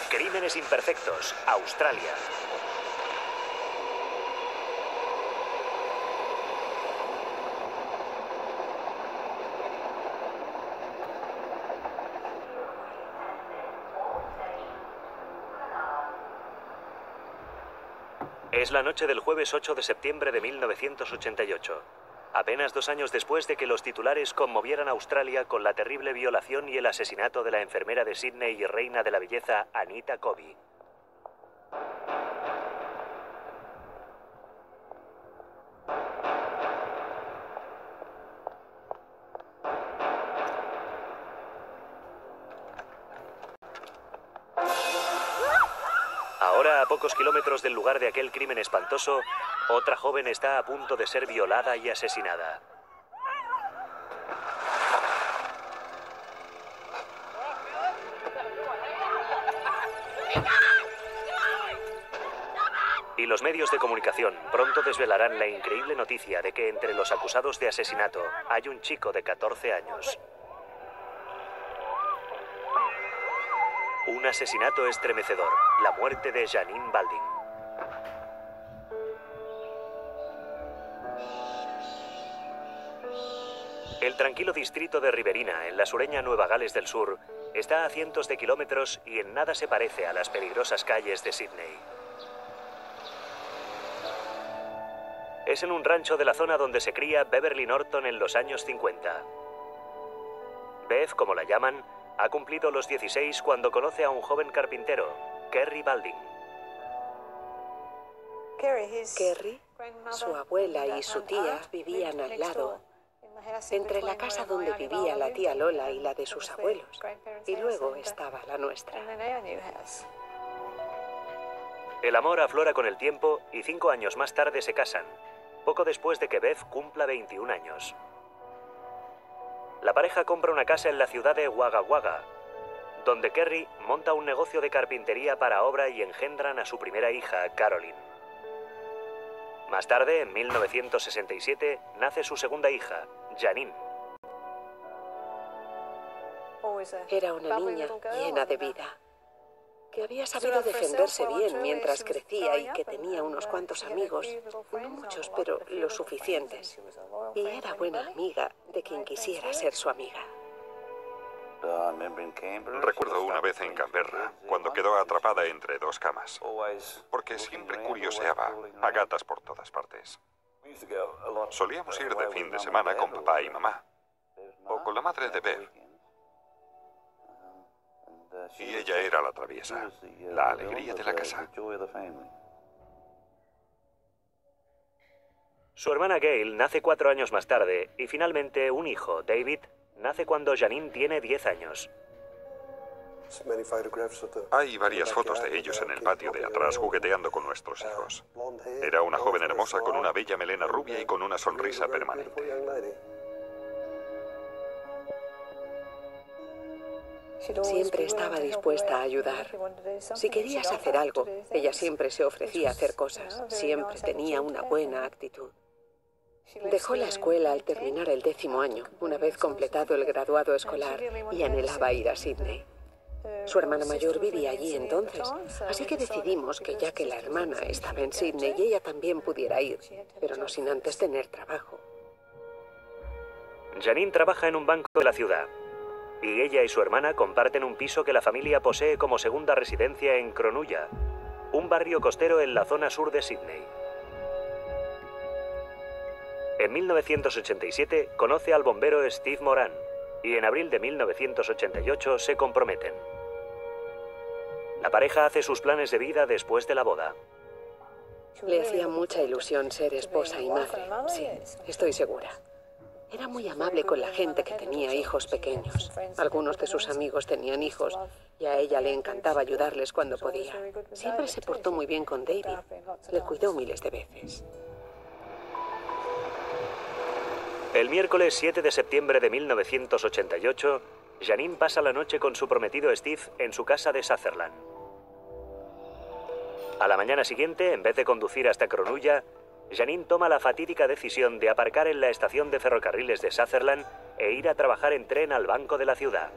Crímenes imperfectos, Australia. Es la noche del jueves 8 de septiembre de 1988. Apenas 2 años después de que los titulares conmovieran a Australia con la terrible violación y el asesinato de la enfermera de Sydney y reina de la belleza Anita Covey. Ahora, a pocos kilómetros del lugar de aquel crimen espantoso, otra joven está a punto de ser violada y asesinada. Y los medios de comunicación pronto desvelarán la increíble noticia de que entre los acusados de asesinato hay un chico de 14 años. Un asesinato estremecedor, la muerte de Janine Balding. El tranquilo distrito de Riverina, en la sureña Nueva Gales del Sur, está a cientos de kilómetros y en nada se parece a las peligrosas calles de Sydney. Es en un rancho de la zona donde se cría Beverly Norton en los años 50. Beth, como la llaman, ha cumplido los 16 cuando conoce a un joven carpintero, Kerry Balding. Kerry, su abuela y su tía vivían al lado, entre la casa donde vivía la tía Lola y la de sus abuelos, y luego estaba la nuestra. El amor aflora con el tiempo y 5 años más tarde se casan, poco después de que Beth cumpla 21 años. La pareja compra una casa en la ciudad de Wagga Wagga, donde Kerry monta un negocio de carpintería para obra y engendran a su primera hija, Caroline. Más tarde, en 1967, nace su segunda hija, Janine. Era una niña llena de vida, que había sabido defenderse bien mientras crecía y que tenía unos cuantos amigos, no muchos, pero lo suficientes. Y era buena amiga de quien quisiera ser su amiga. Recuerdo una vez en Canberra, cuando quedó atrapada entre 2 camas, porque siempre curioseaba a gatas por todas partes. Solíamos ir de fin de semana con papá y mamá, o con la madre de Beth. Y ella era la traviesa, la alegría de la casa. Su hermana Gail nace 4 años más tarde y finalmente un hijo, David, nace cuando Janine tiene 10 años. Hay varias fotos de ellos en el patio de atrás jugueteando con nuestros hijos. Era una joven hermosa con una bella melena rubia y con una sonrisa permanente. Siempre estaba dispuesta a ayudar. Si querías hacer algo, ella siempre se ofrecía a hacer cosas. Siempre tenía una buena actitud. Dejó la escuela al terminar el 10º año, una vez completado el graduado escolar, y anhelaba ir a Sydney. Su hermana mayor vivía allí entonces, así que decidimos que ya que la hermana estaba en Sydney, ella también pudiera ir, pero no sin antes tener trabajo. Janine trabaja en un banco de la ciudad, y ella y su hermana comparten un piso que la familia posee como segunda residencia en Cronulla, un barrio costero en la zona sur de Sydney. En 1987 conoce al bombero Steve Moran y en abril de 1988 se comprometen. La pareja hace sus planes de vida después de la boda. Le hacía mucha ilusión ser esposa y madre, sí, estoy segura. Era muy amable con la gente que tenía hijos pequeños. Algunos de sus amigos tenían hijos y a ella le encantaba ayudarles cuando podía. Siempre se portó muy bien con David. Le cuidó miles de veces. El miércoles 7 de septiembre de 1988, Janine pasa la noche con su prometido Steve en su casa de Sutherland. A la mañana siguiente, en vez de conducir hasta Cronulla, Janine toma la fatídica decisión de aparcar en la estación de ferrocarriles de Sutherland e ir a trabajar en tren al banco de la ciudad.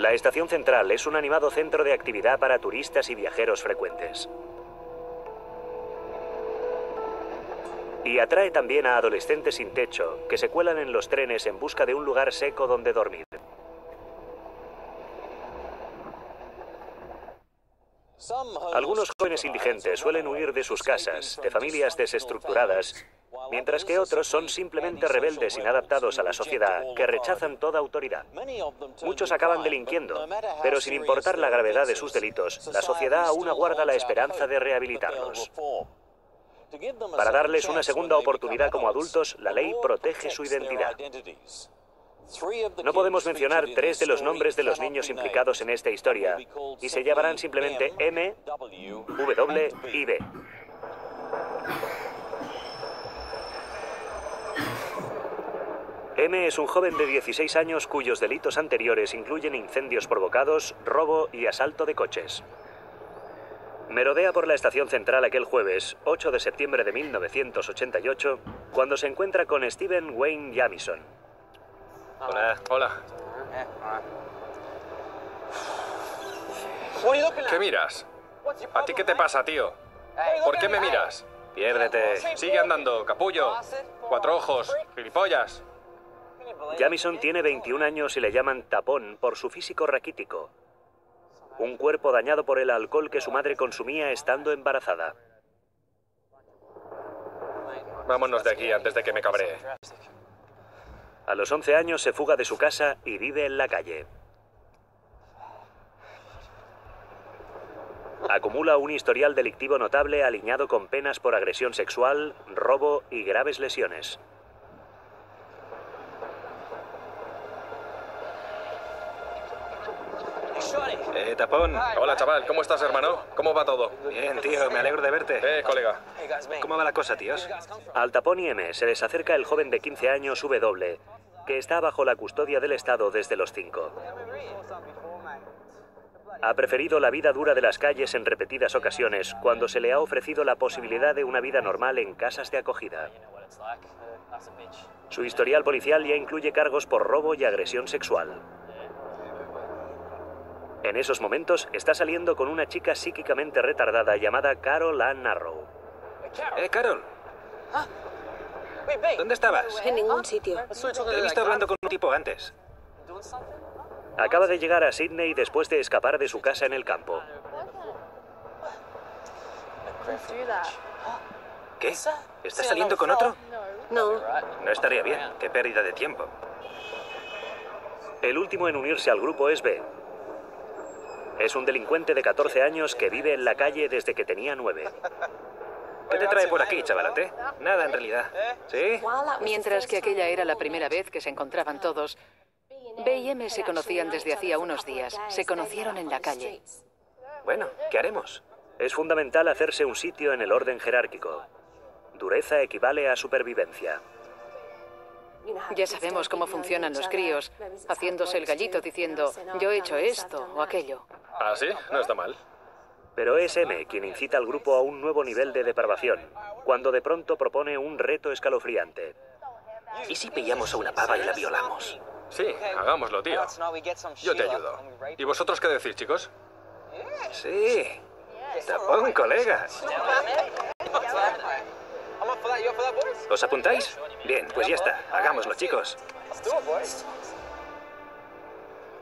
La estación central es un animado centro de actividad para turistas y viajeros frecuentes. Y atrae también a adolescentes sin techo, que se cuelan en los trenes en busca de un lugar seco donde dormir. Algunos jóvenes indigentes suelen huir de sus casas, de familias desestructuradas, mientras que otros son simplemente rebeldes inadaptados a la sociedad que rechazan toda autoridad. Muchos acaban delinquiendo, pero sin importar la gravedad de sus delitos, la sociedad aún aguarda la esperanza de rehabilitarlos. Para darles una segunda oportunidad como adultos, la ley protege su identidad. No podemos mencionar 3 de los nombres de los niños implicados en esta historia, y se llamarán simplemente M, W y B. M es un joven de 16 años cuyos delitos anteriores incluyen incendios provocados, robo y asalto de coches. Merodea por la estación central aquel jueves, 8 de septiembre de 1988, cuando se encuentra con Steven Wayne Jamison. Hola. Hola. ¿Qué miras? ¿A ti qué te pasa, tío? ¿Por qué me miras? Piérdete. Sigue andando, capullo. 4 ojos, gilipollas. Jamison tiene 21 años y le llaman tapón por su físico raquítico. Un cuerpo dañado por el alcohol que su madre consumía estando embarazada. Vámonos de aquí antes de que me cabree. A los 11 años se fuga de su casa y vive en la calle. Acumula un historial delictivo notable alineado con penas por agresión sexual, robo y graves lesiones. Tapón. Hola, chaval. ¿Cómo estás, hermano? ¿Cómo va todo? Bien, tío, me alegro de verte. Colega. ¿Cómo va la cosa, tíos? Al Tapón y M se les acerca el joven de 15 años W, que está bajo la custodia del Estado desde los 5. Ha preferido la vida dura de las calles en repetidas ocasiones cuando se le ha ofrecido la posibilidad de una vida normal en casas de acogida. Su historial policial ya incluye cargos por robo y agresión sexual. En esos momentos está saliendo con una chica psíquicamente retardada llamada Carol Ann Narrow. Carol. ¿Dónde estabas? En ningún sitio. Te he visto hablando con un tipo antes. Acaba de llegar a Sydney después de escapar de su casa en el campo. ¿Qué? ¿Estás saliendo con otro? No. No estaría bien. Qué pérdida de tiempo. El último en unirse al grupo es B. Es un delincuente de 14 años que vive en la calle desde que tenía 9. ¿Qué te trae por aquí, chavalote? Nada, en realidad. ¿Sí? Mientras que aquella era la primera vez que se encontraban todos, B y M se conocían desde hacía unos días. Se conocieron en la calle. Bueno, ¿qué haremos? Es fundamental hacerse un sitio en el orden jerárquico. Dureza equivale a supervivencia. Ya sabemos cómo funcionan los críos, haciéndose el gallito diciendo, yo he hecho esto o aquello. ¿Ah, sí? No está mal. Pero es M quien incita al grupo a un nuevo nivel de depravación, cuando de pronto propone un reto escalofriante. ¿Y si pillamos a una pava y la violamos? Sí, hagámoslo, tío. Yo te ayudo. ¿Y vosotros qué decís, chicos? Sí. Tapón, colega. ¿Os apuntáis? Bien, pues ya está. Hagámoslo, chicos.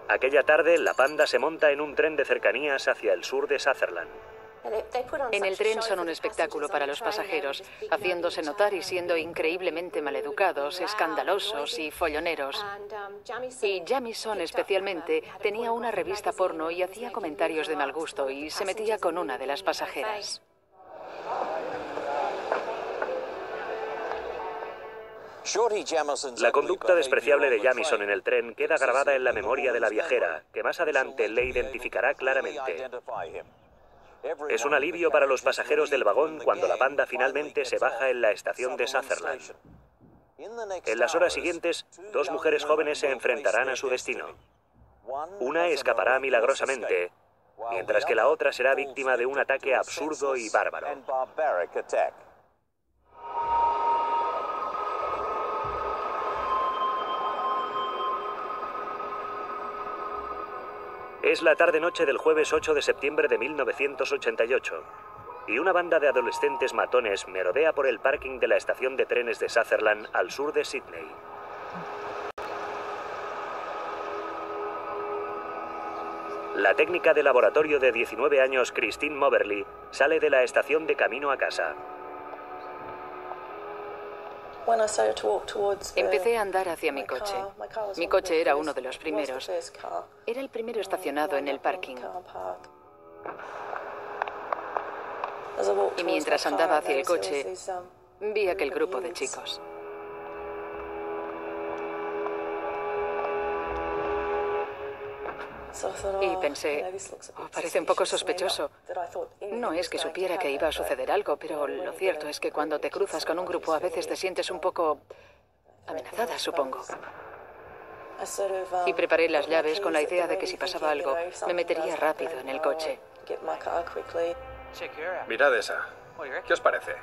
Aquella tarde, la panda se monta en un tren de cercanías hacia el sur de Sutherland. En el tren son un espectáculo para los pasajeros, haciéndose notar y siendo increíblemente maleducados, escandalosos y folloneros. Y Jamison, especialmente, tenía una revista porno y hacía comentarios de mal gusto y se metía con una de las pasajeras. La conducta despreciable de Jamison en el tren queda grabada en la memoria de la viajera, que más adelante le identificará claramente. Es un alivio para los pasajeros del vagón cuando la panda finalmente se baja en la estación de Sutherland. En las horas siguientes, 2 mujeres jóvenes se enfrentarán a su destino. Una escapará milagrosamente, mientras que la otra será víctima de un ataque absurdo y bárbaro. Es la tarde-noche del jueves 8 de septiembre de 1988, y una banda de adolescentes matones merodea por el parking de la estación de trenes de Sutherland, al sur de Sídney. La técnica de laboratorio de 19 años Christine Moberly sale de la estación de camino a casa. Empecé a andar hacia mi coche. Mi coche era uno de los primeros. Era el primero estacionado en el parking. Y mientras andaba hacia el coche, vi aquel grupo de chicos. Y pensé, parece un poco sospechoso. No es que supiera que iba a suceder algo, pero lo cierto es que cuando te cruzas con un grupo a veces te sientes un poco amenazada, supongo. Y preparé las llaves con la idea de que si pasaba algo, me metería rápido en el coche. Mirad esa. ¿Qué os parece?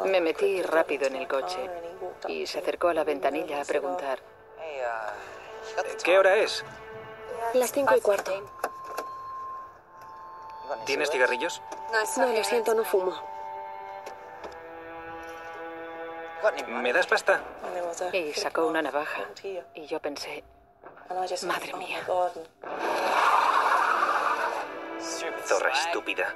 Me metí rápido en el coche y se acercó a la ventanilla a preguntar. ¿Qué hora es? Las 5:15. ¿Tienes cigarrillos? No, lo siento, no fumo. ¿Me das pasta? Y sacó una navaja. Y yo pensé, madre mía. Zorra estúpida.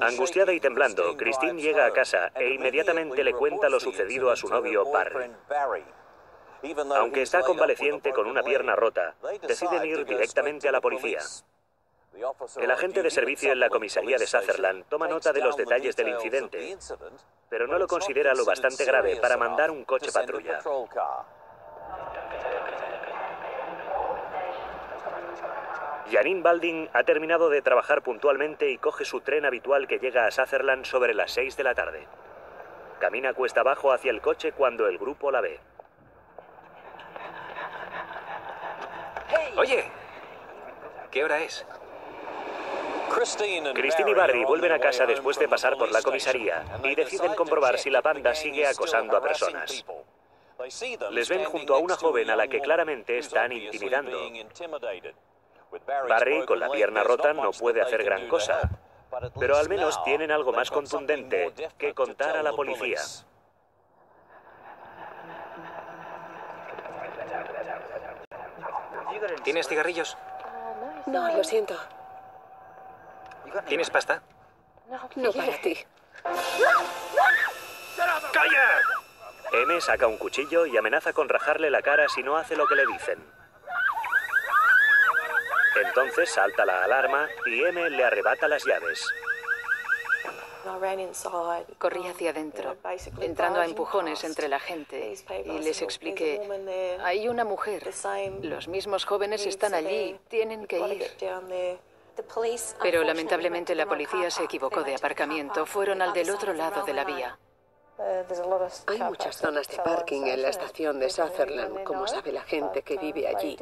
Angustiada y temblando, Christine llega a casa e inmediatamente le cuenta lo sucedido a su novio Barry. Aunque está convaleciente con una pierna rota, deciden ir directamente a la policía. El agente de servicio en la comisaría de Sutherland toma nota de los detalles del incidente, pero no lo considera lo bastante grave para mandar un coche patrulla. Janine Balding ha terminado de trabajar puntualmente y coge su tren habitual que llega a Sutherland sobre las 6 de la tarde. Camina cuesta abajo hacia el coche cuando el grupo la ve. Oye, ¿qué hora es? Christine y Barry vuelven a casa después de pasar por la comisaría y deciden comprobar si la banda sigue acosando a personas. Les ven junto a una joven a la que claramente están intimidando. Barry, con la pierna rota, no puede hacer gran cosa, pero al menos tienen algo más contundente que contar a la policía. ¿Tienes cigarrillos? No, lo siento. ¿Tienes pasta? No para ti. ¡Calla! M saca un cuchillo y amenaza con rajarle la cara si no hace lo que le dicen. Entonces salta la alarma y M le arrebata las llaves. Corrí hacia adentro, entrando a empujones entre la gente, y les expliqué, hay una mujer, los mismos jóvenes están allí, tienen que ir. Pero lamentablemente la policía se equivocó de aparcamiento, fueron al del otro lado de la vía. Hay muchas zonas de parking en la estación de Sutherland, como sabe la gente que vive allí.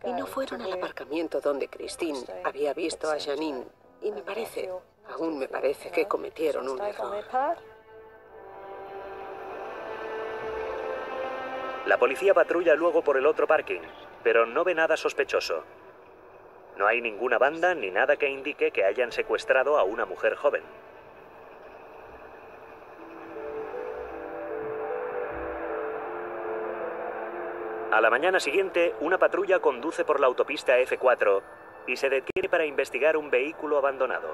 Y no fueron al aparcamiento donde Christine había visto a Janine. Y aún me parece que cometieron un error. La policía patrulla luego por el otro parking, pero no ve nada sospechoso. No hay ninguna banda ni nada que indique que hayan secuestrado a una mujer joven. A la mañana siguiente, una patrulla conduce por la autopista F4 y se detiene para investigar un vehículo abandonado.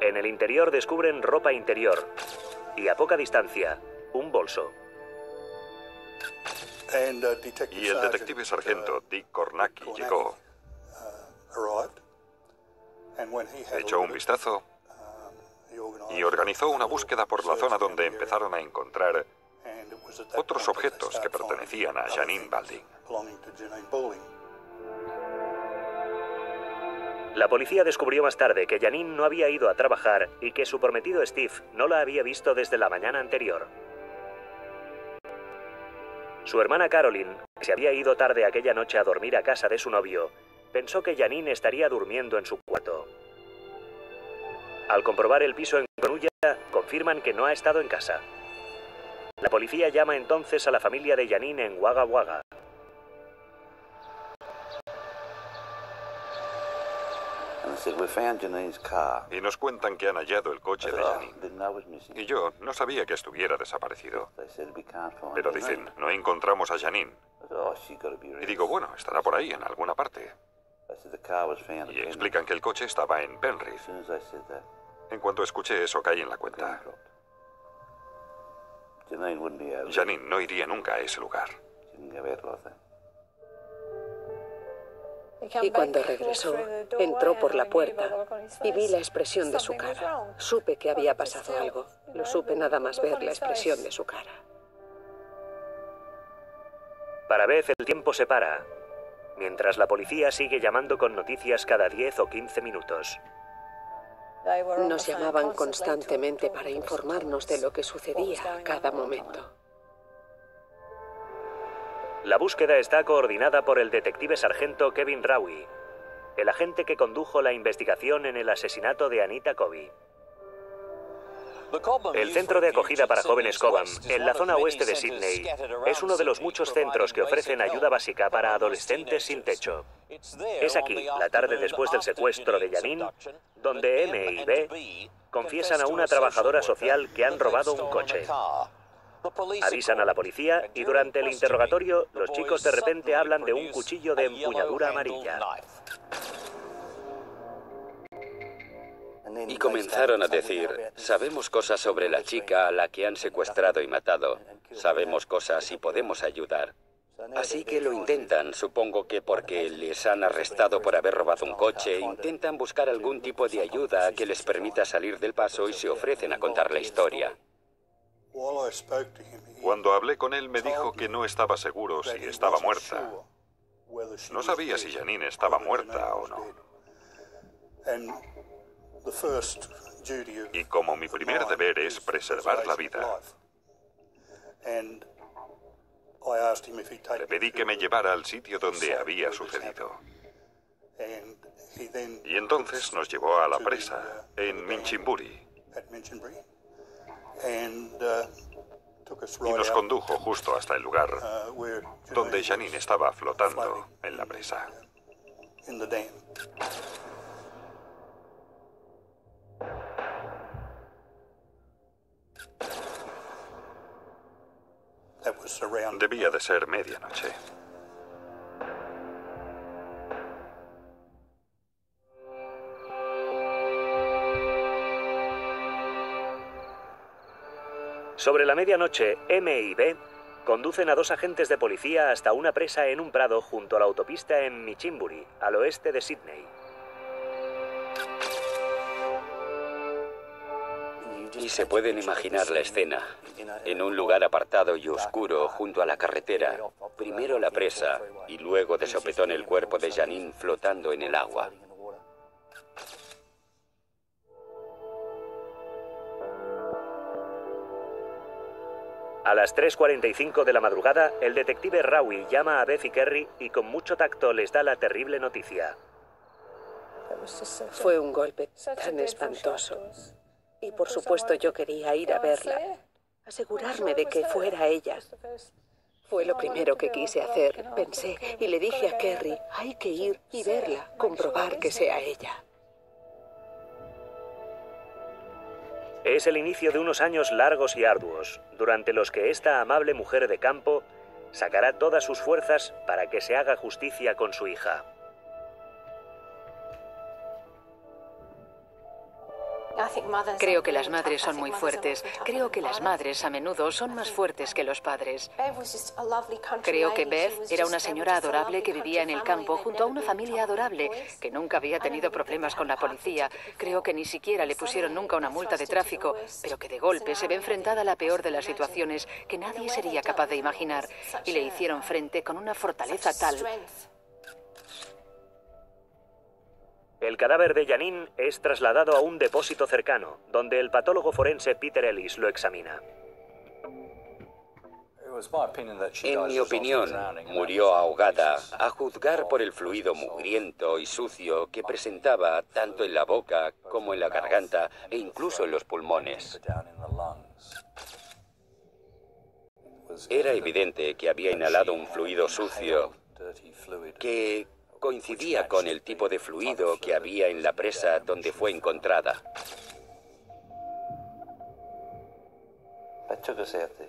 En el interior descubren ropa interior y a poca distancia, un bolso. Y el detective sargento Dick Kornacki llegó. Echó un vistazo y organizó una búsqueda por la zona donde empezaron a encontrar otros objetos que pertenecían a Janine Balding. La policía descubrió más tarde que Janine no había ido a trabajar y que su prometido Steve no la había visto desde la mañana anterior. Su hermana Caroline, que se había ido tarde aquella noche a dormir a casa de su novio, pensó que Janine estaría durmiendo en su cuarto. Al comprobar el piso en Cronulla, confirman que no ha estado en casa. La policía llama entonces a la familia de Janine en Wagga Wagga. Y nos cuentan que han hallado el coche de Janine. Y yo no sabía que estuviera desaparecido. Pero dicen, no encontramos a Janine. Y digo, bueno, estará por ahí, en alguna parte. Y explican que el coche estaba en Penrith. En cuanto escuché eso, caí en la cuenta. Janine no iría nunca a ese lugar. Y cuando regresó, entró por la puerta y vi la expresión de su cara. Supe que había pasado algo. Lo supe nada más ver la expresión de su cara. Para Beth el tiempo se para, mientras la policía sigue llamando con noticias cada 10 o 15 minutos. Nos llamaban constantemente para informarnos de lo que sucedía a cada momento. La búsqueda está coordinada por el detective sargento Kevin Rowie, el agente que condujo la investigación en el asesinato de Anita Cobby. El centro de acogida para jóvenes Cobham, en la zona oeste de Sydney, es uno de los muchos centros que ofrecen ayuda básica para adolescentes sin techo. Es aquí, la tarde después del secuestro de Janine, donde M y B confiesan a una trabajadora social que han robado un coche. Avisan a la policía y durante el interrogatorio los chicos de repente hablan de un cuchillo de empuñadura amarilla. Y comenzaron a decir, sabemos cosas sobre la chica a la que han secuestrado y matado. Sabemos cosas y podemos ayudar. Así que lo intentan, supongo que porque les han arrestado por haber robado un coche, intentan buscar algún tipo de ayuda que les permita salir del paso y se ofrecen a contar la historia. Cuando hablé con él me dijo que no estaba seguro si estaba muerta. No sabía si Janine estaba muerta o no. Y como mi primer deber es preservar la vida, le pedí que me llevara al sitio donde había sucedido. Y entonces nos llevó a la presa, en Minchinbury. Y nos condujo justo hasta el lugar donde Janine estaba flotando en la presa. Debía de ser medianoche. Sobre la medianoche, M y B conducen a dos agentes de policía hasta una presa en un prado junto a la autopista en Minchinbury, al oeste de Sydney. Y se pueden imaginar la escena. En un lugar apartado y oscuro junto a la carretera, primero la presa y luego de sopetón el cuerpo de Janine flotando en el agua. A las 3:45 de la madrugada, el detective Rowie llama a Beth y Kerry y con mucho tacto les da la terrible noticia. Fue un golpe tan espantoso. Y por supuesto yo quería ir a verla, asegurarme de que fuera ella. Fue lo primero que quise hacer, pensé, y le dije a Kerry, hay que ir y verla, comprobar que sea ella. Es el inicio de unos años largos y arduos, durante los que esta amable mujer de campo sacará todas sus fuerzas para que se haga justicia con su hija. Creo que las madres son muy fuertes. Creo que las madres a menudo son más fuertes que los padres. Creo que Beth era una señora adorable que vivía en el campo junto a una familia adorable, que nunca había tenido problemas con la policía. Creo que ni siquiera le pusieron nunca una multa de tráfico, pero que de golpe se ve enfrentada a la peor de las situaciones que nadie sería capaz de imaginar, y le hicieron frente con una fortaleza tal. El cadáver de Janine es trasladado a un depósito cercano, donde el patólogo forense Peter Ellis lo examina. En mi opinión, murió ahogada, a juzgar por el fluido mugriento y sucio que presentaba tanto en la boca como en la garganta e incluso en los pulmones. Era evidente que había inhalado un fluido sucio que coincidía con el tipo de fluido que había en la presa donde fue encontrada.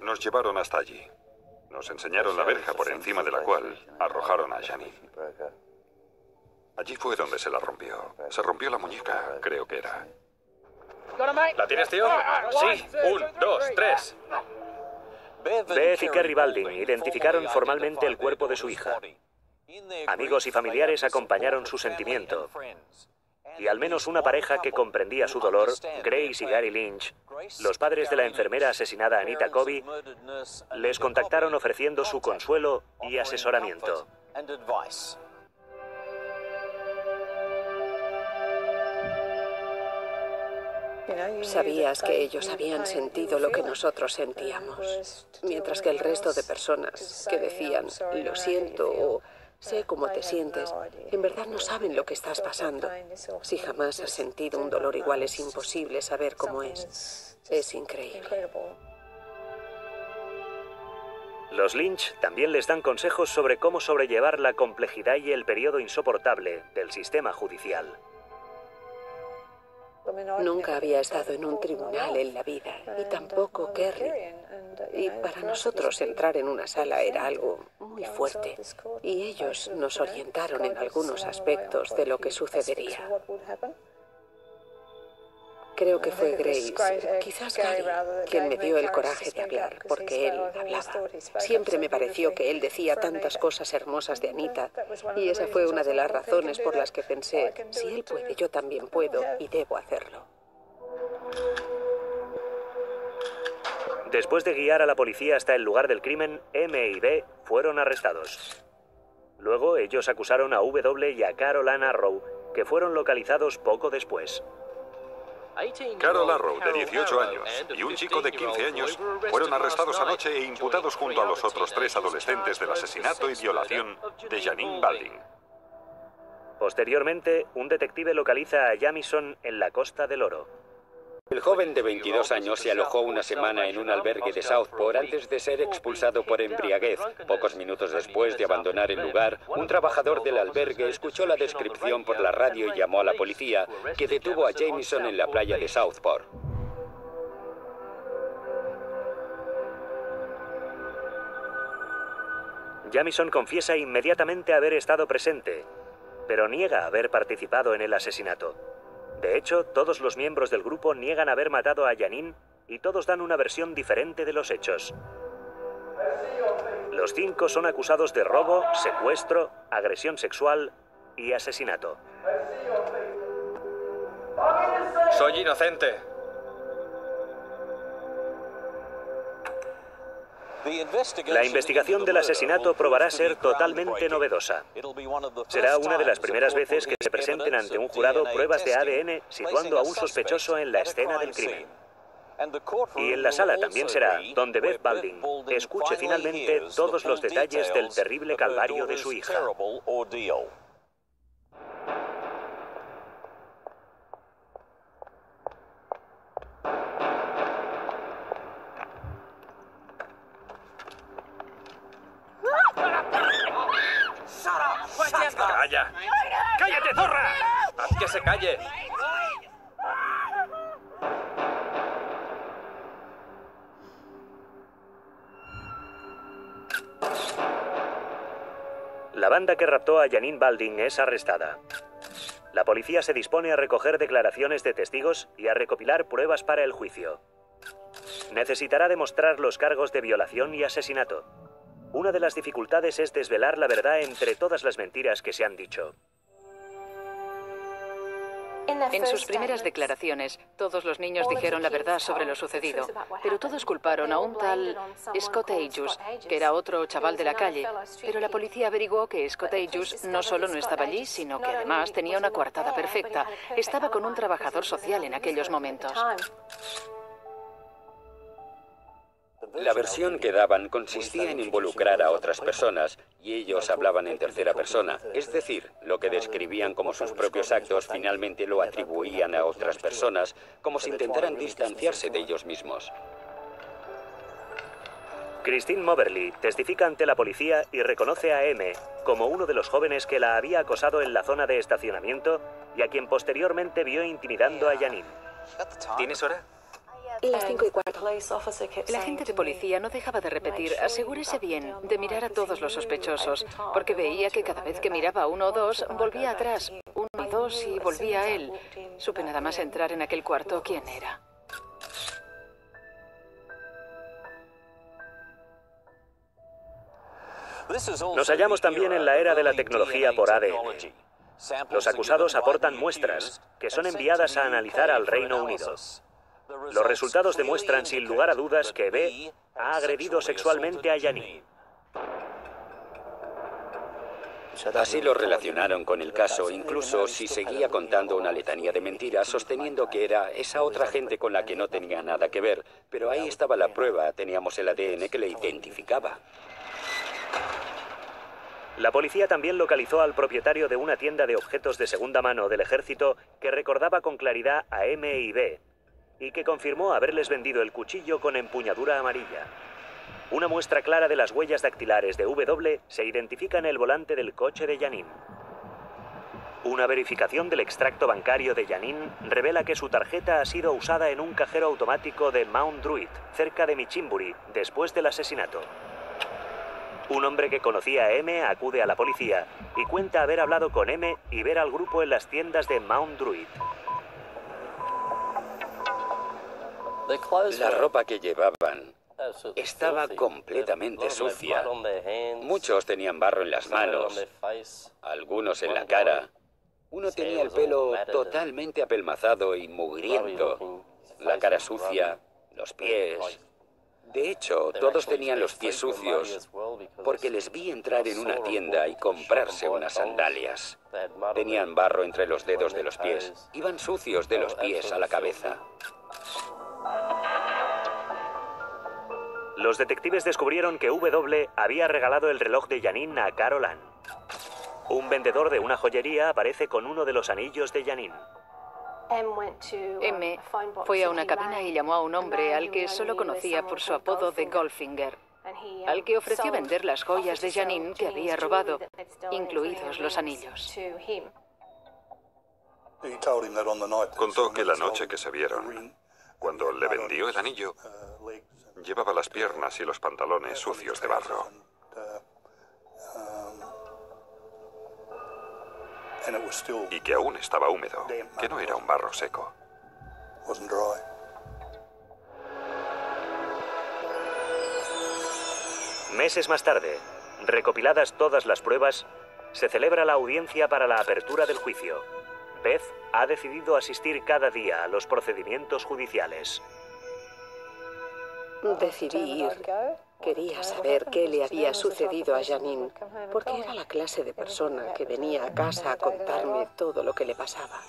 Nos llevaron hasta allí. Nos enseñaron la verja por encima de la cual arrojaron a Janine. Allí fue donde se la rompió. Se rompió la muñeca, creo que era. ¿La tienes, tío? Sí. 1, 2, 3. Beth y Kerry Balding identificaron formalmente el cuerpo de su hija. Amigos y familiares acompañaron su sentimiento. Y al menos una pareja que comprendía su dolor, Grace y Gary Lynch, los padres de la enfermera asesinada Anita Covey, les contactaron ofreciendo su consuelo y asesoramiento. Sabías que ellos habían sentido lo que nosotros sentíamos, mientras que el resto de personas que decían, lo siento o sé cómo te sientes, en verdad no saben lo que estás pasando. Si jamás has sentido un dolor igual, es imposible saber cómo es. Es increíble. Los Lynch también les dan consejos sobre cómo sobrellevar la complejidad y el periodo insoportable del sistema judicial. Nunca había estado en un tribunal en la vida, y tampoco Kerry. Y para nosotros entrar en una sala era algo muy fuerte, y ellos nos orientaron en algunos aspectos de lo que sucedería. Creo que fue Grace, quizás Gary, quien me dio el coraje de hablar, porque él hablaba. Siempre me pareció que él decía tantas cosas hermosas de Anita, y esa fue una de las razones por las que pensé, si él puede, yo también puedo, y debo hacerlo. Después de guiar a la policía hasta el lugar del crimen, M y B fueron arrestados. Luego ellos acusaron a W y a Carol Ann Arrow, que fueron localizados poco después. Carol Arrow, de 18 años, y un chico de 15 años fueron arrestados anoche e imputados junto a los otros 3 adolescentes del asesinato y violación de Janine Balding. Posteriormente, un detective localiza a Jamison en la Costa del Oro. El joven de 22 años se alojó una semana en un albergue de Southport antes de ser expulsado por embriaguez. Pocos minutos después de abandonar el lugar, un trabajador del albergue escuchó la descripción por la radio y llamó a la policía, que detuvo a Jamison en la playa de Southport. Jamison confiesa inmediatamente haber estado presente, pero niega haber participado en el asesinato. De hecho, todos los miembros del grupo niegan haber matado a Janine y todos dan una versión diferente de los hechos. Los 5 son acusados de robo, secuestro, agresión sexual y asesinato. Soy inocente. La investigación del asesinato probará ser totalmente novedosa. Será una de las primeras veces que se presenten ante un jurado pruebas de ADN situando a un sospechoso en la escena del crimen. Y en la sala también será donde Beth Balding escuche finalmente todos los detalles del terrible calvario de su hija. ¡Calla! ¡Cállate, zorra! ¡Haz que se calle! La banda que raptó a Janine Balding es arrestada. La policía se dispone a recoger declaraciones de testigos y a recopilar pruebas para el juicio. Necesitará demostrar los cargos de violación y asesinato. Una de las dificultades es desvelar la verdad entre todas las mentiras que se han dicho. En sus primeras declaraciones, todos los niños dijeron la verdad sobre lo sucedido, pero todos culparon a un tal Scott Agius, que era otro chaval de la calle. Pero la policía averiguó que Scott Agius no solo no estaba allí, sino que además tenía una coartada perfecta. Estaba con un trabajador social en aquellos momentos. La versión que daban consistía en involucrar a otras personas y ellos hablaban en tercera persona. Es decir, lo que describían como sus propios actos finalmente lo atribuían a otras personas, como si intentaran distanciarse de ellos mismos. Christine Moberly testifica ante la policía y reconoce a M como uno de los jóvenes que la había acosado en la zona de estacionamiento y a quien posteriormente vio intimidando a Janine. ¿Tienes hora? Las 5:15. La agente de policía no dejaba de repetir, asegúrese bien de mirar a todos los sospechosos, porque veía que cada vez que miraba a uno o dos, volvía atrás, 1 y 2 y volvía a él. Supe nada más entrar en aquel cuarto quién era. Nos hallamos también en la era de la tecnología por ADN. Los acusados aportan muestras que son enviadas a analizar al Reino Unido. Los resultados demuestran sin lugar a dudas que B ha agredido sexualmente a Janine. Así lo relacionaron con el caso, incluso si seguía contando una letanía de mentiras, sosteniendo que era esa otra gente con la que no tenía nada que ver. Pero ahí estaba la prueba, teníamos el ADN que le identificaba. La policía también localizó al propietario de una tienda de objetos de segunda mano del ejército que recordaba con claridad a M y B, y que confirmó haberles vendido el cuchillo con empuñadura amarilla. Una muestra clara de las huellas dactilares de W se identifica en el volante del coche de Janine. Una verificación del extracto bancario de Janine revela que su tarjeta ha sido usada en un cajero automático de Mount Druitt, cerca de Minchinbury, después del asesinato. Un hombre que conocía a M acude a la policía y cuenta haber hablado con M y ver al grupo en las tiendas de Mount Druitt. La ropa que llevaban estaba completamente sucia. Muchos tenían barro en las manos, algunos en la cara. Uno tenía el pelo totalmente apelmazado y mugriento, la cara sucia, los pies. De hecho, todos tenían los pies sucios porque les vi entrar en una tienda y comprarse unas sandalias. Tenían barro entre los dedos de los pies. Iban sucios de los pies a la cabeza. Los detectives descubrieron que W había regalado el reloj de Janine a Carol Ann. Un vendedor de una joyería aparece con uno de los anillos de Janine. M fue a una cabina y llamó a un hombre al que solo conocía por su apodo de Goldfinger, al que ofreció vender las joyas de Janine que había robado, incluidos los anillos. Contó que la noche que se vieron, cuando le vendió el anillo, llevaba las piernas y los pantalones sucios de barro. Y que aún estaba húmedo, que no era un barro seco. Meses más tarde, recopiladas todas las pruebas, se celebra la audiencia para la apertura del juicio. Beth ha decidido asistir cada día a los procedimientos judiciales. Decidí ir. Quería saber qué le había sucedido a Janine, porque era la clase de persona que venía a casa a contarme todo lo que le pasaba.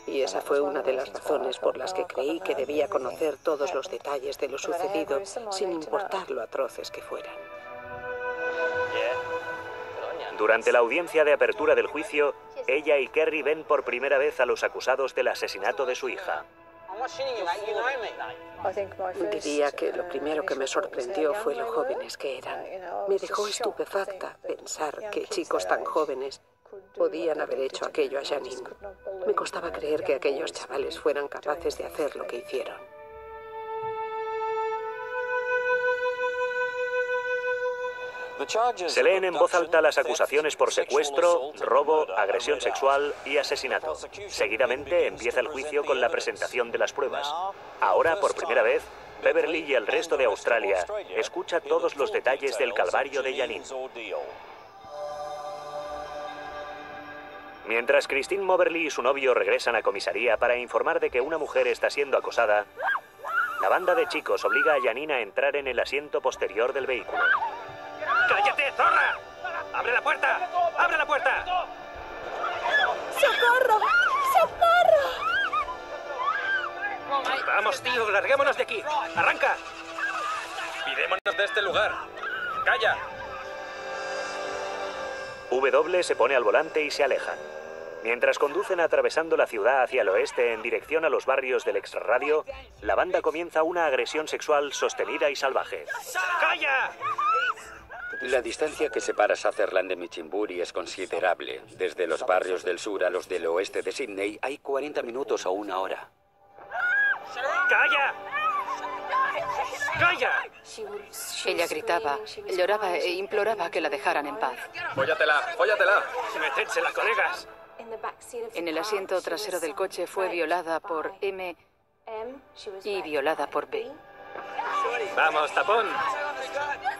Y esa fue una de las razones por las que creí que debía conocer todos los detalles de lo sucedido, sin importar lo atroces que fueran. Durante la audiencia de apertura del juicio, ella y Kerry ven por primera vez a los acusados del asesinato de su hija. Diría que lo primero que me sorprendió fue lo jóvenes que eran. Me dejó estupefacta pensar que chicos tan jóvenes podían haber hecho aquello a Janine. Me costaba creer que aquellos chavales fueran capaces de hacer lo que hicieron. Se leen en voz alta las acusaciones por secuestro, robo, agresión sexual y asesinato. Seguidamente empieza el juicio con la presentación de las pruebas. Ahora, por primera vez, Beverly y el resto de Australia escucha todos los detalles del calvario de Janine. Mientras Christine Moberly y su novio regresan a comisaría para informar de que una mujer está siendo acosada, la banda de chicos obliga a Janine a entrar en el asiento posterior del vehículo. ¡Cállate, zorra! ¡Abre la puerta! ¡Abre la puerta! ¡Socorro! ¡Socorro! Vamos, tío, larguémonos de aquí. ¡Arranca! Pirémonos de este lugar. ¡Calla! W se pone al volante y se alejan. Mientras conducen atravesando la ciudad hacia el oeste en dirección a los barrios del extrarradio, la banda comienza una agresión sexual sostenida y salvaje. ¡Calla! La distancia que separa Sutherland de Michimburi es considerable. Desde los barrios del sur a los del oeste de Sydney hay 40 minutos o una hora. ¡Calla! ¡Calla! Ella gritaba, lloraba e imploraba que la dejaran en paz. ¡Fóllatela! ¡Fóllatela! ¡Metédsela, colegas! En el asiento trasero del coche fue violada por M y violada por B. ¡Vamos, tapón!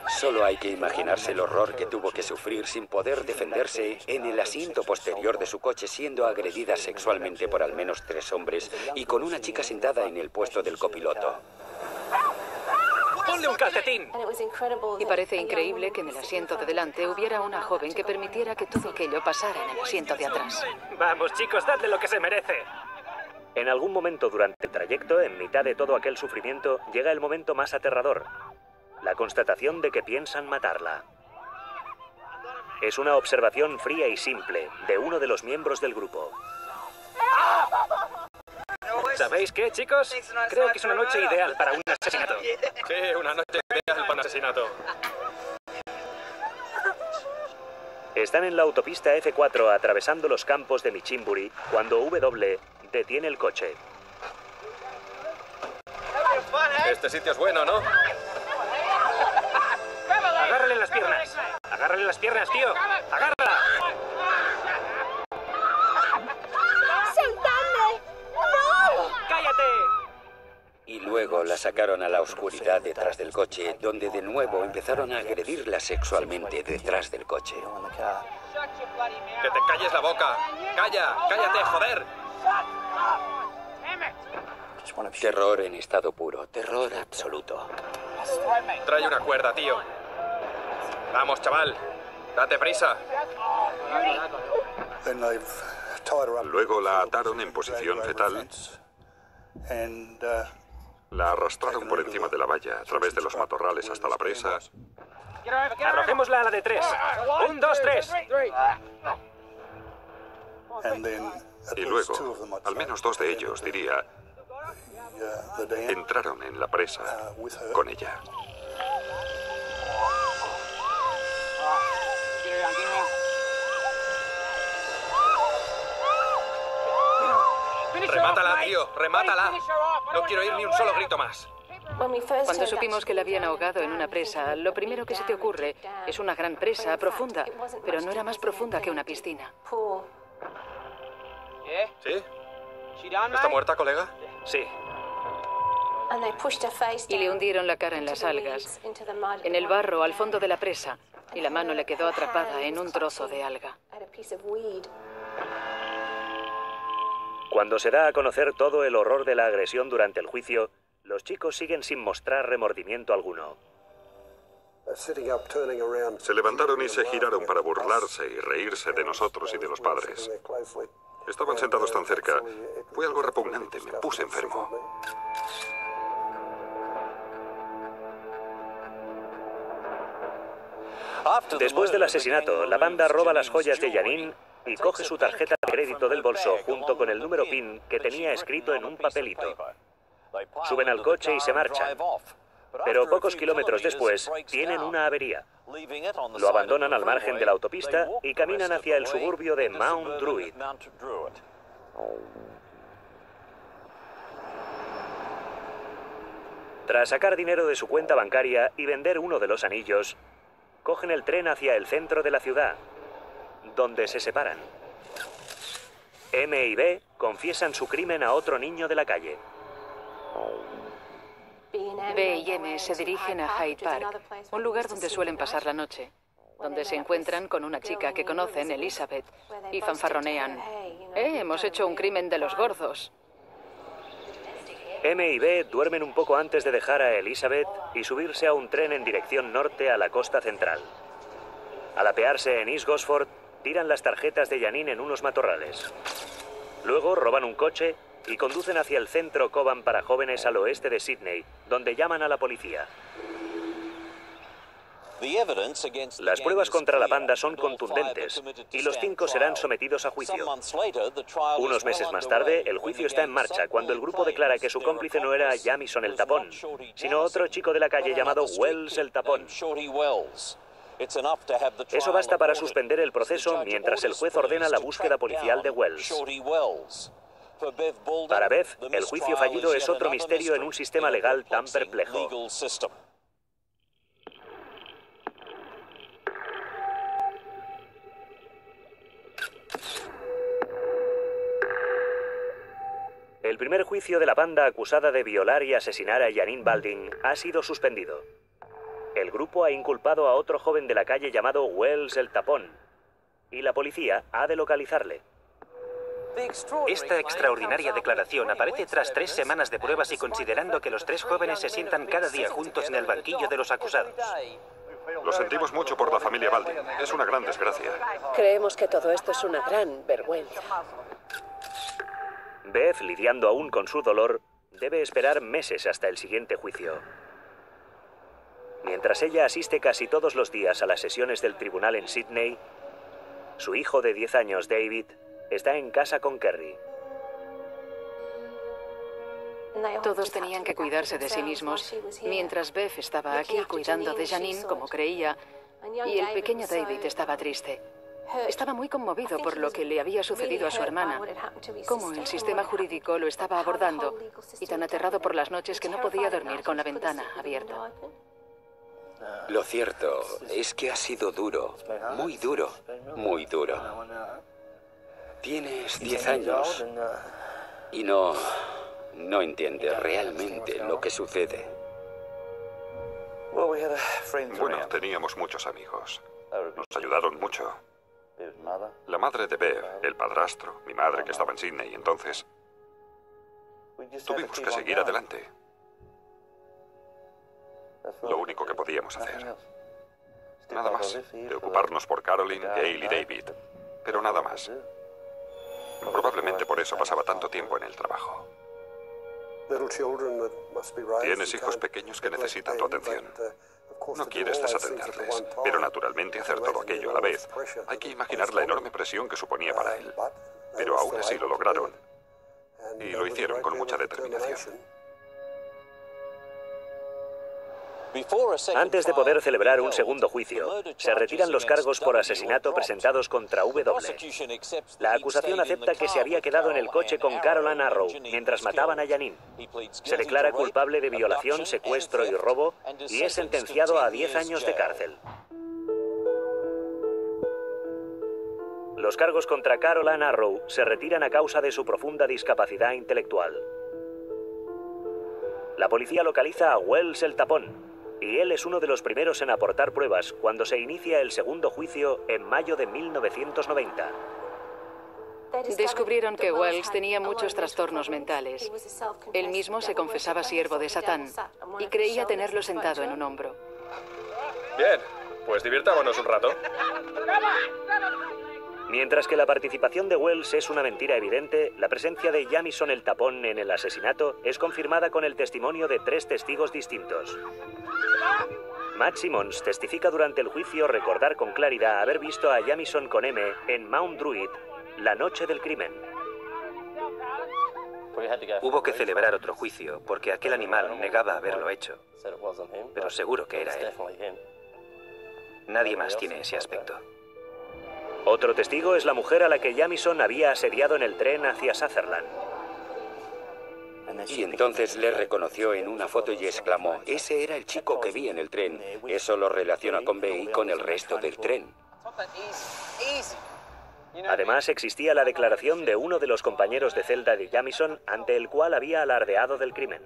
Solo hay que imaginarse el horror que tuvo que sufrir sin poder defenderse en el asiento posterior de su coche, siendo agredida sexualmente por al menos 3 hombres y con una chica sentada en el puesto del copiloto. ¡Ponle un calcetín! Y parece increíble que en el asiento de delante hubiera una joven que permitiera que todo aquello pasara en el asiento de atrás. Vamos, chicos, dadle lo que se merece. En algún momento durante el trayecto, en mitad de todo aquel sufrimiento, llega el momento más aterrador. La constatación de que piensan matarla. Es una observación fría y simple de uno de los miembros del grupo. ¿Sabéis qué, chicos? Creo que es una noche ideal para un asesinato. Sí, una noche ideal para un asesinato. Están en la autopista F4 atravesando los campos de Michimburi cuando W detiene el coche. Este sitio es bueno, ¿no? Agárrale las piernas. Agárrale las piernas, tío. Agárrala. ¡Soltadme! ¡No! ¡Cállate! Y luego la sacaron a la oscuridad detrás del coche, donde de nuevo empezaron a agredirla sexualmente detrás del coche. ¡Que te calles la boca! ¡Calla! ¡Cállate, joder! Terror en estado puro, terror absoluto. Trae una cuerda, tío. Vamos, chaval. Date prisa. Luego la ataron en posición fetal. La arrastraron por encima de la valla, a través de los matorrales hasta la presa. Arrojémosla a la de 3. 1, 2, 3. Y luego, al menos 2 de ellos, diría, entraron en la presa con ella. ¡Remátala, tío! ¡Remátala! No quiero oír ni un solo grito más. Cuando supimos que la habían ahogado en una presa, lo primero que se te ocurre es una gran presa profunda, pero no era más profunda que una piscina. ¿Sí? ¿Está muerta, colega? Sí. Y le hundieron la cara en las algas, en el barro al fondo de la presa, y la mano le quedó atrapada en un trozo de alga. Cuando se da a conocer todo el horror de la agresión durante el juicio, los chicos siguen sin mostrar remordimiento alguno. Se levantaron y se giraron para burlarse y reírse de nosotros y de los padres. Estaban sentados tan cerca. Fue algo repugnante, me puse enfermo. Después del asesinato, la banda roba las joyas de Janine y coge su tarjeta de crédito del bolso junto con el número PIN que tenía escrito en un papelito. Suben al coche y se marchan. Pero pocos kilómetros después tienen una avería. Lo abandonan al margen de la autopista y caminan hacia el suburbio de Mount Druitt. Tras sacar dinero de su cuenta bancaria y vender uno de los anillos, cogen el tren hacia el centro de la ciudad, donde se separan. M y B confiesan su crimen a otro niño de la calle. B y M se dirigen a Hyde Park, un lugar donde suelen pasar la noche, donde se encuentran con una chica que conocen, Elizabeth, y fanfarronean. Hemos hecho un crimen de los gordos. M y B duermen un poco antes de dejar a Elizabeth y subirse a un tren en dirección norte a la costa central. Al apearse en East Gosford, tiran las tarjetas de Janine en unos matorrales. Luego roban un coche y conducen hacia el centro Coban para jóvenes al oeste de Sydney, donde llaman a la policía. Las pruebas contra la panda son contundentes y los 5 serán sometidos a juicio. Unos meses más tarde, el juicio está en marcha cuando el grupo declara que su cómplice no era Jamison el Tapón, sino otro chico de la calle llamado Wells el Tapón. Eso basta para suspender el proceso mientras el juez ordena la búsqueda policial de Wells. Para Beth, el juicio fallido es otro misterio en un sistema legal tan perplejo. El primer juicio de la banda acusada de violar y asesinar a Janine Balding ha sido suspendido. El grupo ha inculpado a otro joven de la calle llamado Wells el Tapón, y la policía ha de localizarle. Esta extraordinaria declaración aparece tras 3 semanas de pruebas y considerando que los 3 jóvenes se sientan cada día juntos en el banquillo de los acusados. Lo sentimos mucho por la familia Balding. Es una gran desgracia. Creemos que todo esto es una gran vergüenza. Beth, lidiando aún con su dolor, debe esperar meses hasta el siguiente juicio. Mientras ella asiste casi todos los días a las sesiones del tribunal en Sydney, su hijo de 10 años, David, está en casa con Kerry. Todos tenían que cuidarse de sí mismos, mientras Beth estaba aquí cuidando de Janine, como creía, y el pequeño David estaba triste. Estaba muy conmovido por lo que le había sucedido a su hermana, cómo el sistema jurídico lo estaba abordando, y tan aterrado por las noches que no podía dormir con la ventana abierta. Lo cierto es que ha sido duro, muy duro, muy duro. Tienes 10 años y no entiendes realmente lo que sucede. Bueno, teníamos muchos amigos. Nos ayudaron mucho. La madre de Bev, el padrastro, mi madre que estaba en Sydney entonces. Tuvimos que seguir adelante. Lo único que podíamos hacer. Nada más. Preocuparnos por Caroline, Gail y David. Pero nada más. Probablemente por eso pasaba tanto tiempo en el trabajo. Tienes hijos pequeños que necesitan tu atención. No quieres desatenderles, pero naturalmente hacer todo aquello a la vez. Hay que imaginar la enorme presión que suponía para él. Pero aún así lo lograron. Y lo hicieron con mucha determinación. Antes de poder celebrar un segundo juicio, se retiran los cargos por asesinato presentados contra W. La acusación acepta que se había quedado en el coche con Caroline Arrow mientras mataban a Janine. Se declara culpable de violación, secuestro y robo y es sentenciado a 10 años de cárcel. Los cargos contra Caroline Arrow se retiran a causa de su profunda discapacidad intelectual. La policía localiza a Wells el Tapón, y él es uno de los primeros en aportar pruebas cuando se inicia el segundo juicio en mayo de 1990. Descubrieron que Wells tenía muchos trastornos mentales. Él mismo se confesaba siervo de Satán y creía tenerlo sentado en un hombro. Bien, pues divirtámonos un rato. Mientras que la participación de Wells es una mentira evidente, la presencia de Jamison el Tapón en el asesinato es confirmada con el testimonio de 3 testigos distintos. Matt Simmons testifica durante el juicio recordar con claridad haber visto a Jamison con M en Mount Druitt la noche del crimen. Hubo que celebrar otro juicio porque aquel animal negaba haberlo hecho, pero seguro que era él. Nadie más tiene ese aspecto. Otro testigo es la mujer a la que Jamison había asediado en el tren hacia Sutherland. Y entonces le reconoció en una foto y exclamó, ese era el chico que vi en el tren. Eso lo relaciona con Bey y con el resto del tren. Además, existía la declaración de uno de los compañeros de celda de Jamison ante el cual había alardeado del crimen.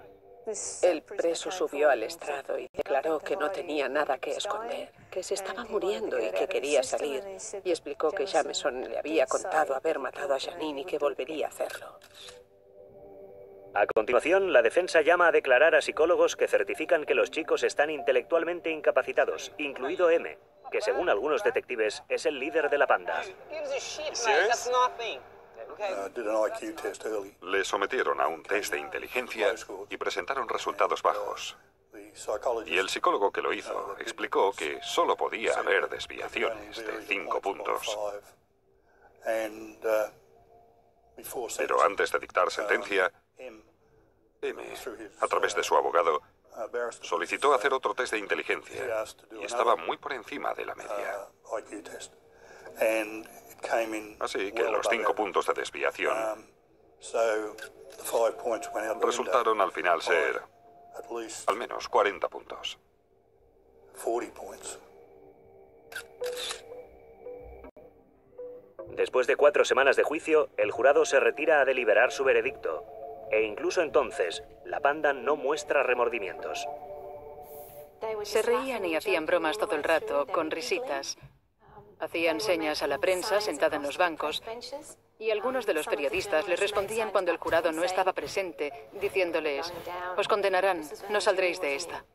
El preso subió al estrado y declaró que no tenía nada que esconder, que se estaba muriendo y que quería salir, y explicó que Jamison le había contado haber matado a Janine y que volvería a hacerlo. A continuación, la defensa llama a declarar a psicólogos que certifican que los chicos están intelectualmente incapacitados, incluido M, que según algunos detectives es el líder de la banda. Le sometieron a un test de inteligencia y presentaron resultados bajos. Y el psicólogo que lo hizo explicó que solo podía haber desviaciones de 5 puntos. Pero antes de dictar sentencia, M, a través de su abogado, solicitó hacer otro test de inteligencia y estaba muy por encima de la media. Así que los 5 puntos de desviación resultaron al final ser al menos 40 puntos. Después de 4 semanas de juicio, el jurado se retira a deliberar su veredicto. E incluso entonces, la panda no muestra remordimientos. Se reían y hacían bromas todo el rato, con risitas. Hacían señas a la prensa sentada en los bancos y algunos de los periodistas les respondían cuando el jurado no estaba presente, diciéndoles: os condenarán, no saldréis de esta.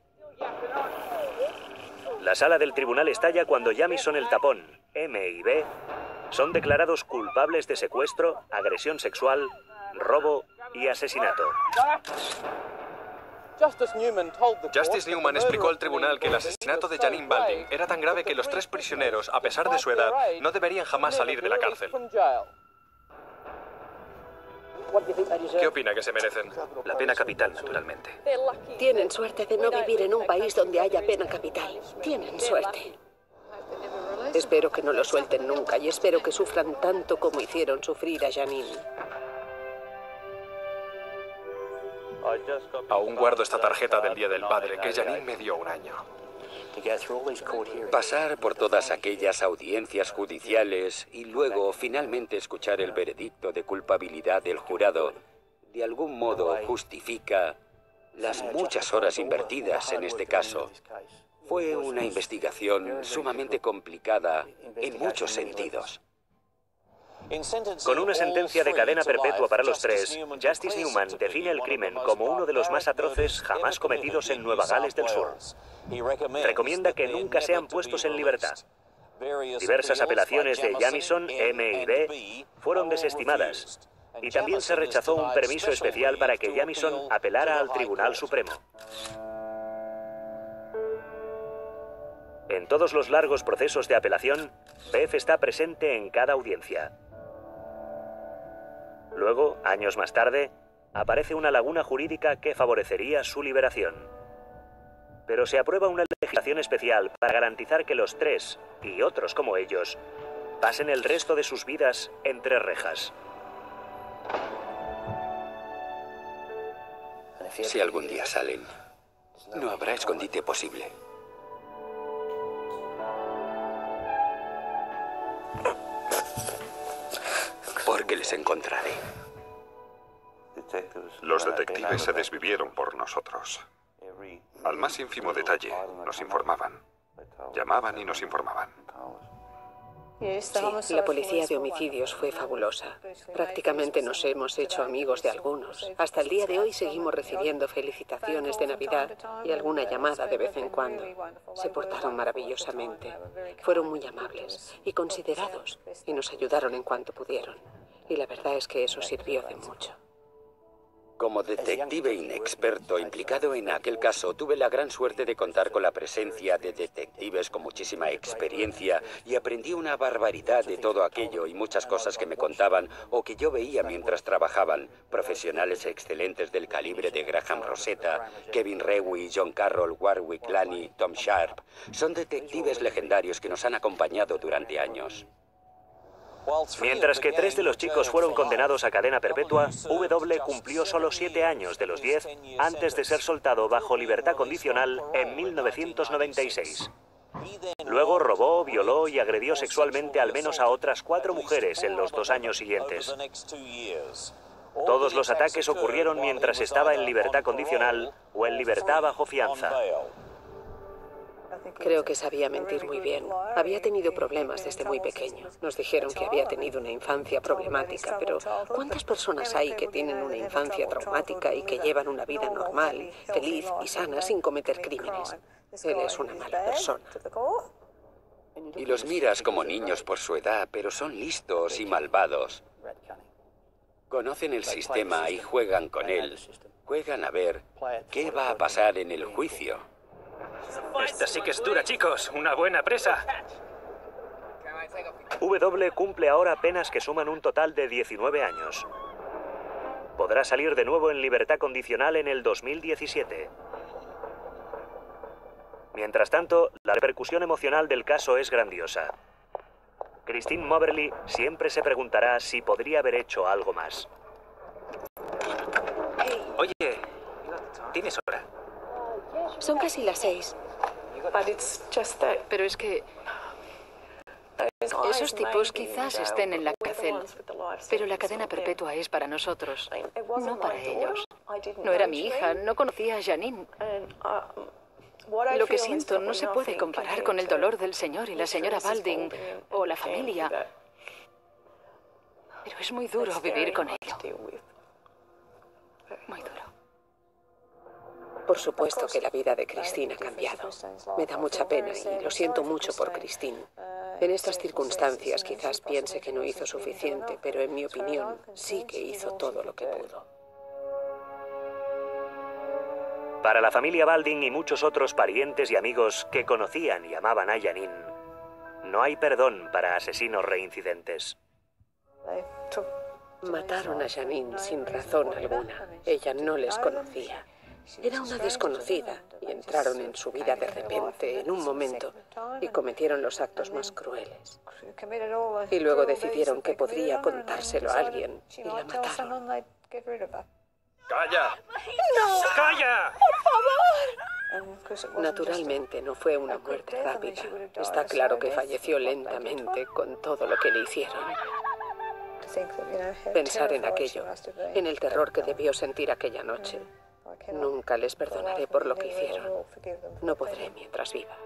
La sala del tribunal estalla cuando Jamison el Tapón, M y B, son declarados culpables de secuestro, agresión sexual, robo y asesinato. Justice Newman explicó al tribunal que el asesinato de Janine Balding era tan grave que los 3 prisioneros, a pesar de su edad, no deberían jamás salir de la cárcel. ¿Qué opina que se merecen? La pena capital, naturalmente. Tienen suerte de no vivir en un país donde haya pena capital. Tienen suerte. Espero que no lo suelten nunca y espero que sufran tanto como hicieron sufrir a Janine. Aún guardo esta tarjeta del Día del Padre que Janine me dio un año. Pasar por todas aquellas audiencias judiciales y luego finalmente escuchar el veredicto de culpabilidad del jurado, de algún modo justifica las muchas horas invertidas en este caso. Fue una investigación sumamente complicada en muchos sentidos. Con una sentencia de cadena perpetua para los 3, Justice Newman define el crimen como uno de los más atroces jamás cometidos en Nueva Gales del Sur. Recomienda que nunca sean puestos en libertad. Diversas apelaciones de Jamison, M y B fueron desestimadas, y también se rechazó un permiso especial para que Jamison apelara al Tribunal Supremo. En todos los largos procesos de apelación, Beth está presente en cada audiencia. Luego, años más tarde, aparece una laguna jurídica que favorecería su liberación. Pero se aprueba una legislación especial para garantizar que los 3, y otros como ellos, pasen el resto de sus vidas entre rejas. Si algún día salen, no habrá escondite posible. Porque les encontraré. Los detectives se desvivieron por nosotros. Al más ínfimo detalle, nos informaban. Llamaban y nos informaban. Sí, la policía de homicidios fue fabulosa. Prácticamente nos hemos hecho amigos de algunos. Hasta el día de hoy seguimos recibiendo felicitaciones de Navidad y alguna llamada de vez en cuando. Se portaron maravillosamente. Fueron muy amables y considerados y nos ayudaron en cuanto pudieron. Y la verdad es que eso sirvió de mucho. Como detective inexperto implicado en aquel caso, tuve la gran suerte de contar con la presencia de detectives con muchísima experiencia y aprendí una barbaridad de todo aquello y muchas cosas que me contaban o que yo veía mientras trabajaban. Profesionales excelentes del calibre de Graham Rosetta, Kevin Rewy, John Carroll, Warwick Lani, Tom Sharp. Son detectives legendarios que nos han acompañado durante años. Mientras que 3 de los chicos fueron condenados a cadena perpetua, W cumplió solo 7 años de los 10 antes de ser soltado bajo libertad condicional en 1996. Luego robó, violó y agredió sexualmente al menos a otras 4 mujeres en los 2 años siguientes. Todos los ataques ocurrieron mientras estaba en libertad condicional o en libertad bajo fianza. Creo que sabía mentir muy bien. Había tenido problemas desde muy pequeño. Nos dijeron que había tenido una infancia problemática, pero ¿cuántas personas hay que tienen una infancia traumática y que llevan una vida normal, feliz y sana sin cometer crímenes? Él es una mala persona. Y los miras como niños por su edad, pero son listos y malvados. Conocen el sistema y juegan con él. Juegan a ver qué va a pasar en el juicio. Esta sí que es dura, chicos. Una buena presa. W cumple ahora penas que suman un total de 19 años. Podrá salir de nuevo en libertad condicional en el 2017. Mientras tanto, la repercusión emocional del caso es grandiosa. Christine Moberly siempre se preguntará si podría haber hecho algo más. Oye, ¿tienes hora? Son casi las 6. Pero es que esos tipos quizás estén en la cárcel, pero la cadena perpetua es para nosotros, no para ellos. No era mi hija, no conocía a Janine. Lo que siento no se puede comparar con el dolor del señor y la señora Balding o la familia. Pero es muy duro vivir con ello. Muy duro. Por supuesto que la vida de Christine ha cambiado. Me da mucha pena y lo siento mucho por Christine. En estas circunstancias quizás piense que no hizo suficiente, pero en mi opinión sí que hizo todo lo que pudo. Para la familia Balding y muchos otros parientes y amigos que conocían y amaban a Janine, no hay perdón para asesinos reincidentes. Mataron a Janine sin razón alguna. Ella no les conocía. Era una desconocida y entraron en su vida de repente, en un momento, y cometieron los actos más crueles. Y luego decidieron que podría contárselo a alguien y la mataron. ¡Calla! ¡No! ¡Calla! ¡Por favor! Naturalmente no fue una muerte rápida. Está claro que falleció lentamente con todo lo que le hicieron. Pensar en aquello, en el terror que debió sentir aquella noche. Nunca les perdonaré por lo que hicieron. No podré mientras viva.